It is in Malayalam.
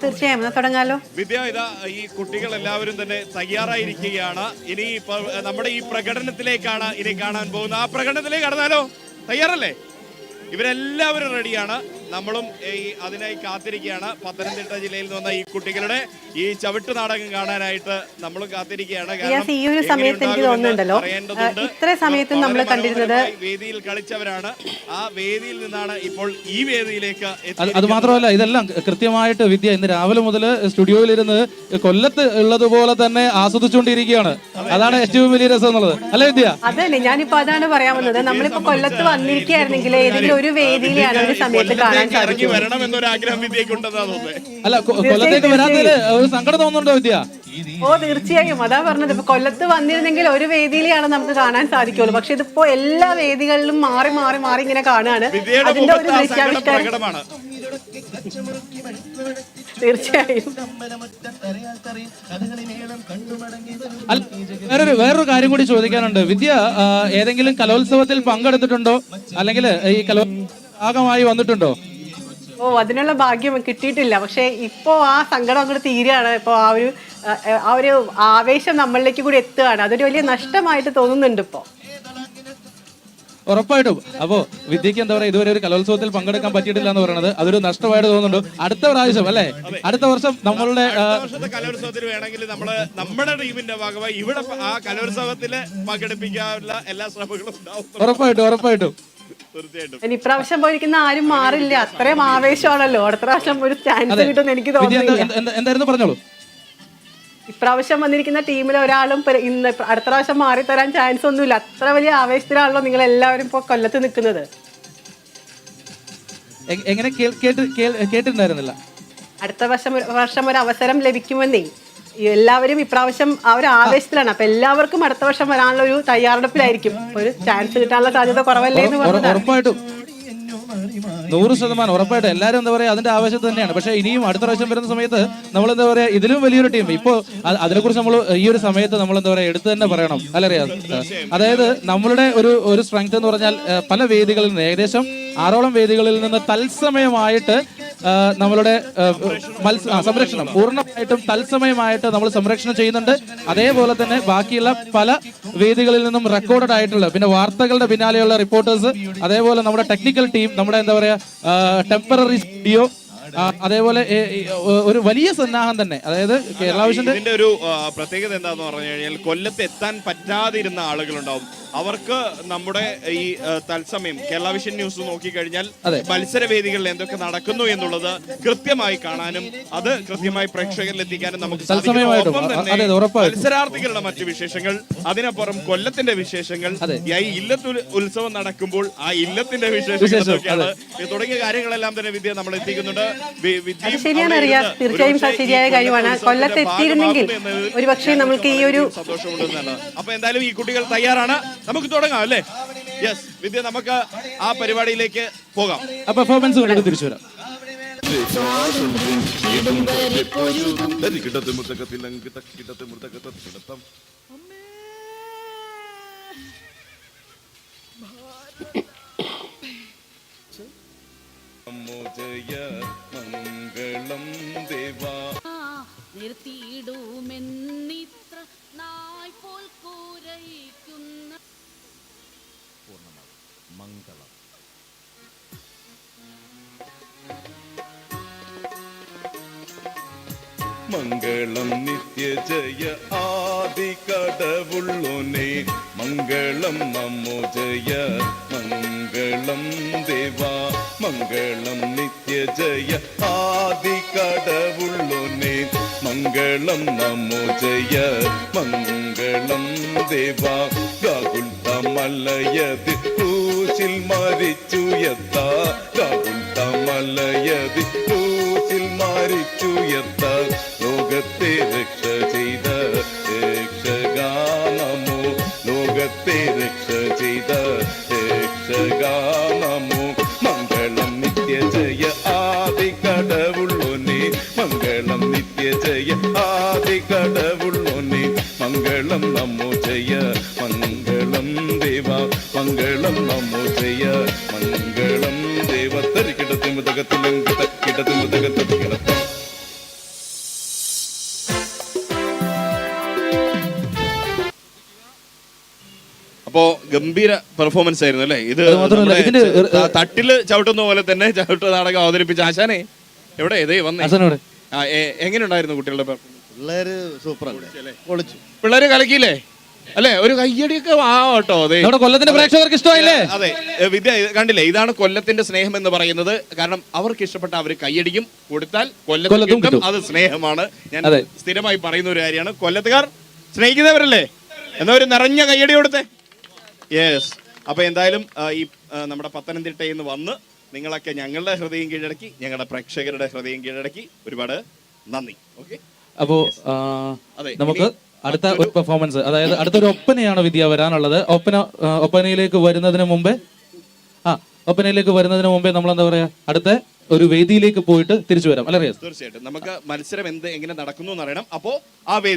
തീർച്ചയായും തുടങ്ങാലോ. വിദ്യ, ഇതാ ഈ കുട്ടികൾ എല്ലാവരും തന്നെ തയ്യാറായിരിക്കുകയാണ്. ഇനി നമ്മുടെ ഈ പ്രകടനത്തിലേക്കാണ് ഇനി കാണാൻ പോകുന്നത്. ആ പ്രകടനത്തിലേക്ക് കടന്നാലോ? തയ്യാറല്ലേ? ഇവരെല്ലാവരും റെഡിയാണ്. നമ്മളും അതിനായി കാത്തിരിക്കുകയാണ്. പത്തനംതിട്ട ജില്ലയിൽ നിന്ന് വന്ന ഈ കുട്ടികളുടെ ഈ ചവിട്ട് നാടകം കാണാനായിട്ട് നമ്മളും കാത്തിരിക്കുകയാണ്. ഈ ഒരു സമയത്ത് എനിക്ക് തോന്നുന്നുണ്ടല്ലോ, ഇത്ര സമയത്തും നമ്മൾ കണ്ടിരുന്നത് വേദിയിൽ കളിച്ചവരാണ്. ആ വേദിയിൽ നിന്നാണ് ഇപ്പോൾ ഈ വേദിയിലേക്ക്. അത് മാത്രമല്ല, ഇതെല്ലാം കൃത്യമായിട്ട് വിദ്യ ഇന്ന് രാവിലെ മുതൽ സ്റ്റുഡിയോയിലിരുന്ന് കൊല്ലത്ത് ഉള്ളതുപോലെ തന്നെ ആസ്വദിച്ചുകൊണ്ടിരിക്കുകയാണ്. അതാണ് ഏറ്റവും വലിയ രസം എന്നുള്ളത്, അല്ലേ വിദ്യ? അതല്ലേ, ഞാനിപ്പോ അതാണ് പറയാൻ വന്നത്. നമ്മളിപ്പോ കൊല്ലത്ത് വന്നിരിക്കുകയാണെങ്കിൽ ഏതെങ്കിലും ഒരു വേദിയിലാണ് ഒരു സമയത്ത് കാണാൻ സാധിക്കും. അല്ല, കൊല്ലത്തേക്ക് വരാത്തതിൽ ഒരു സങ്കടം തോന്നുന്നുണ്ടോ വിദ്യ? ഓ തീർച്ചയായും, അതാ പറഞ്ഞത്. ഇപ്പൊ കൊല്ലത്ത് വന്നിരുന്നെങ്കിൽ ഒരു വേദിയിലാണ് നമുക്ക് കാണാൻ സാധിക്കുള്ളൂ. പക്ഷെ ഇതിപ്പോ എല്ലാ വേദികളിലും മാറി മാറി മാറി ഇങ്ങനെ കാണുകയാണ്. അതിന്റെ ഒരു ദൃശ്യാവിഷ്കാരം തീർച്ചയായും. വേറൊരു കാര്യം കൂടി ചോദിക്കാനുണ്ട് വിദ്യ. ഏതെങ്കിലും കലോത്സവത്തിൽ പങ്കെടുത്തിട്ടുണ്ടോ, അല്ലെങ്കിൽ ഈ ഭാഗമായി വന്നിട്ടുണ്ടോ? ഓ, അതിനുള്ള ഭാഗ്യം കിട്ടിയിട്ടില്ല. പക്ഷെ ഇപ്പോ ആ സങ്കടം അങ്ങോട്ട് തീരുകയാണ്. ഇപ്പൊ ആ ഒരു ആവേശം നമ്മളിലേക്ക് കൂടി എത്തുകയാണ്. അതൊരു വലിയ നഷ്ടമായിട്ട് തോന്നുന്നുണ്ട് ഇപ്പോ. ഉറപ്പായിട്ടും. അപ്പോ വിദ്യക്ക് എന്താ പറയാ, ഇതുവരെ ഒരു കലോത്സവത്തിൽ പങ്കെടുക്കാൻ പറ്റിയിട്ടില്ല എന്ന് പറയുന്നത് അതൊരു നഷ്ടമായിട്ട് തോന്നുന്നുണ്ടോ? അടുത്ത പ്രാവശ്യം അല്ലെ, അടുത്ത വർഷം നമ്മളുടെ കലോത്സവത്തിൽ വേണമെങ്കിൽ നമ്മുടെ ടീമിന്റെ ഭാഗമായി ഇവിടെ ആ കലോത്സവത്തില് പങ്കെടുപ്പിക്കാനുള്ള എല്ലാ ശ്രമങ്ങളും ഉണ്ടാവും. ഉറപ്പായിട്ടും. ഇനി ഇപ്രാവശ്യം പോയിരിക്കുന്ന ആരും മാറില്ല. അത്രയും ആവേശമാണല്ലോ. അടുത്ത പ്രാവശ്യം ഒരു ചാൻസ് കിട്ടുമെന്ന് എനിക്ക് തോന്നുന്നില്ല. എന്തായിരുന്നു പറഞ്ഞോളൂ. ഇപ്രാവശ്യം വന്നിരിക്കുന്ന ടീമിൽ ഒരാളും ഇന്ന് അടുത്ത പ്രാവശ്യം മാറി തരാൻ ചാൻസ് ഒന്നുമില്ല. അത്ര വലിയ ആവേശത്തിലാണല്ലോ നിങ്ങൾ എല്ലാവരും ഇപ്പൊ കൊല്ലത്ത് നിൽക്കുന്നത്. എങ്ങനെ കേട്ടിട്ടുണ്ടായിരുന്നില്ല? അടുത്ത വർഷം ഒരു അവസരം ലഭിക്കുമെന്നേ എല്ലാവരും ഇപ്രാവശ്യം ആ ഒരു ആവേശത്തിലാണ്. അപ്പൊ എല്ലാവർക്കും അടുത്ത വർഷം വരാനുള്ള ഒരു തയ്യാറെടുപ്പിലായിരിക്കും. ഒരു ചാൻസ് കിട്ടാനുള്ള സാധ്യത കുറവല്ലേ എന്ന് പറഞ്ഞു. ഉറപ്പായിട്ടും 100% ഉറപ്പായിട്ടും എല്ലാവരും എന്താ പറയാ അതിന്റെ ആവശ്യത്ത് തന്നെയാണ്. പക്ഷെ ഇനിയും അടുത്ത പ്രാവശ്യം വരുന്ന സമയത്ത് നമ്മൾ എന്താ പറയാ ഇതിലും വലിയൊരു ടീം ഇപ്പോ അതിനെക്കുറിച്ച് നമ്മൾ ഈ ഒരു സമയത്ത് നമ്മൾ എന്താ പറയാ എടുത്തു തന്നെ പറയണം, അല്ലറിയാം. അതായത് നമ്മളുടെ ഒരു സ്ട്രെങ്ത് എന്ന് പറഞ്ഞാൽ പല വേദികളിൽ നിന്ന് ഏകദേശം 6ഓളം വേദികളിൽ നിന്ന് തത്സമയമായിട്ട് നമ്മളുടെ സംരക്ഷണം പൂർണ്ണമായിട്ടും തത്സമയമായിട്ട് നമ്മൾ സംരക്ഷണം ചെയ്യുന്നുണ്ട്. അതേപോലെ തന്നെ ബാക്കിയുള്ള പല വേദികളിൽ നിന്നും റെക്കോർഡഡ് ആയിട്ടുള്ള പിന്നെ വാർത്തകളുടെ പിന്നാലെയുള്ള റിപ്പോർട്ടേഴ്സ്, അതേപോലെ നമ്മുടെ ടെക്നിക്കൽ ടീം, നമ്മുടെ എന്താ പറയാ ടെമ്പററി സ്റ്റുഡിയോ, അതേപോലെ ഒരു വലിയ സന്നാഹം തന്നെ. അതായത് കേരള വിഷന്റെ ഒരു പ്രത്യേകത എന്താന്ന് പറഞ്ഞു കഴിഞ്ഞാൽ കൊല്ലത്ത് എത്താൻ പറ്റാതിരുന്ന ആളുകളുണ്ടാവും. അവർക്ക് നമ്മുടെ ഈ തത്സമയം കേരള വിഷൻ ന്യൂസ് നോക്കിക്കഴിഞ്ഞാൽ മത്സരവേദികളിൽ എന്തൊക്കെ നടക്കുന്നു എന്നുള്ളത് കൃത്യമായി കാണാനും അത് കൃത്യമായി പ്രേക്ഷകരിൽ എത്തിക്കാനും നമുക്ക് മത്സരാർത്ഥികളുടെ മറ്റു വിശേഷങ്ങൾ, അതിനപ്പുറം കൊല്ലത്തിന്റെ വിശേഷങ്ങൾ, ഈ ഇല്ലത്ത് ഉത്സവം നടക്കുമ്പോൾ ആ ഇല്ലത്തിന്റെ വിശേഷങ്ങളൊക്കെയാണ് തുടങ്ങിയ കാര്യങ്ങളെല്ലാം തന്നെ വിദ്യ നമ്മൾ എത്തിക്കുന്നുണ്ട്. ശരിയാണ് റിയാസ്, തീർച്ചയായും ശരിയായ കാര്യമാണ്. കൊല്ലത്ത് എത്തിയിരുന്നെങ്കിൽ ഒരുപക്ഷെ നമുക്ക് ഈ ഒരു സന്തോഷമുണ്ടെന്നാണ്. അപ്പൊ എന്തായാലും ഈ കുട്ടികൾ തയ്യാറാണ്, നമുക്ക് തുടങ്ങാം അല്ലേ? യെസ് വിദ്യ, നമുക്ക് ആ പരിപാടിയിലേക്ക് പോകാം. പെർഫോമൻസ് കണ്ടിട്ട് തിരിച്ചു വരാം. മംഗളം ദേവാ നിർത്തിയിടുമെന്നിത്ര നായ് പോൽ കൂരയിക്കുന്ന പൂർണ്ണമാകും മംഗളം. മംഗളം നിത്യജയ ആദി കടവുള്ളോനേ, മംഗളം നമോ ജയ മംഗളം ദേവാ, മംഗളം നിത്യജയ ആദി കടവുള്ളോനേ, മംഗളം നമോ ജയ മംഗളം ദേവാ. ഗാകുൽത്ത മലയതി ക്രൂശിൽ മരിച്ചുയർത്ത, ഗാകുൽത്ത മലയതി ക്രൂശിൽ മരിച്ചുയർത്ത, ലോകത്തെ രക്ഷ ചെയ്ത രക്ഷഗാനമോ, ലോകത്തെ രക്ഷ ചെയ്ത രക്ഷഗാനമോ. മംഗളം നിത്യജയ ആദി കടവുള്ളോനേ, മംഗളം നിത്യജയ ആദി കടവുള്ളോനേ, മംഗളം നമോ ജയ മംഗളം ദേവ, മംഗളം നമോ ജയ മംഗളം ദേവ. തരികിടത്തും മുതകത്തിലും കിടത്തും മുതകത്തിൽ കിടത്തും ഗംഭീര പെർഫോമൻസ് ആയിരുന്നു അല്ലേ ഇത്? അത് മാത്രമല്ല, ഇതിന്റെ തട്ടില് ചവിട്ടുന്ന പോലെ തന്നെ ചവിട്ട് നാടകം അവതരിപ്പിച്ച ആശാനെ എവിടെ ഇതേ വന്നേ. ഹസനോട് എങ്ങനെയുണ്ടായിരുന്നു കുട്ടികളുടെ പെർഫോമൻസ്? പിള്ളേര് സൂപ്പറല്ലേ, പൊളിച്ചു. പിള്ളേര് കലക്കിയില്ലേ അല്ലെ? ഒരു കയ്യടിയൊക്കെ കേട്ടോ. അതെ, നമ്മുടെ കൊല്ലത്തിന്റെ പ്രേക്ഷകർക്ക് ഇഷ്ടമായില്ലേ? അതെ, വിദ്യ കണ്ടില്ലേ, ഇതാണ് കൊല്ലത്തിന്റെ സ്നേഹം എന്ന് പറയുന്നത്. കാരണം അവർക്ക് ഇഷ്ടപ്പെട്ട അവർ കയ്യടിക്കും, കൊടുത്താൽ കൊല്ലത്തും കിട്ടും. അത് സ്നേഹമാണ്. ഞാൻ സ്ഥിരമായി പറയുന്ന ഒരു കാര്യമാണ്. കൊല്ലത്തുകാർ സ്നേഹിക്കുന്നവരല്ലേ? എന്നാ ഒരു നിറഞ്ഞ കയ്യടി കൊടുത്തേ. യെസ്. അപ്പൊ എന്തായാലും ഈ നമ്മുടെ പത്തനംതിട്ടയിൽ നിന്ന് വന്ന് നിങ്ങളൊക്കെ ഞങ്ങളുടെ ഹൃദയം കീഴടക്കി, ഞങ്ങളുടെ പ്രേക്ഷകരുടെ ഹൃദയം കീഴടക്കി. ഒരുപാട് നന്ദി. ഓക്കെ, അപ്പോ നമുക്ക് അടുത്ത ഒരു പെർഫോമൻസ്, അതായത് അടുത്തൊരു ഒപ്പനയാണ് വിദ്യ വരാനുള്ളത്. ഒപ്പനയിലേക്ക് വരുന്നതിന് മുമ്പേ നമ്മൾ എന്താ പറയാ, അടുത്ത ഒരു വേദിയിലേക്ക് പോയിട്ട് തിരിച്ചു വരാം അല്ലേ? തീർച്ചയായിട്ടും നമുക്ക് മത്സരം എങ്ങനെ നടക്കുന്നു എന്നറിയണം. അപ്പോ ആ വേദി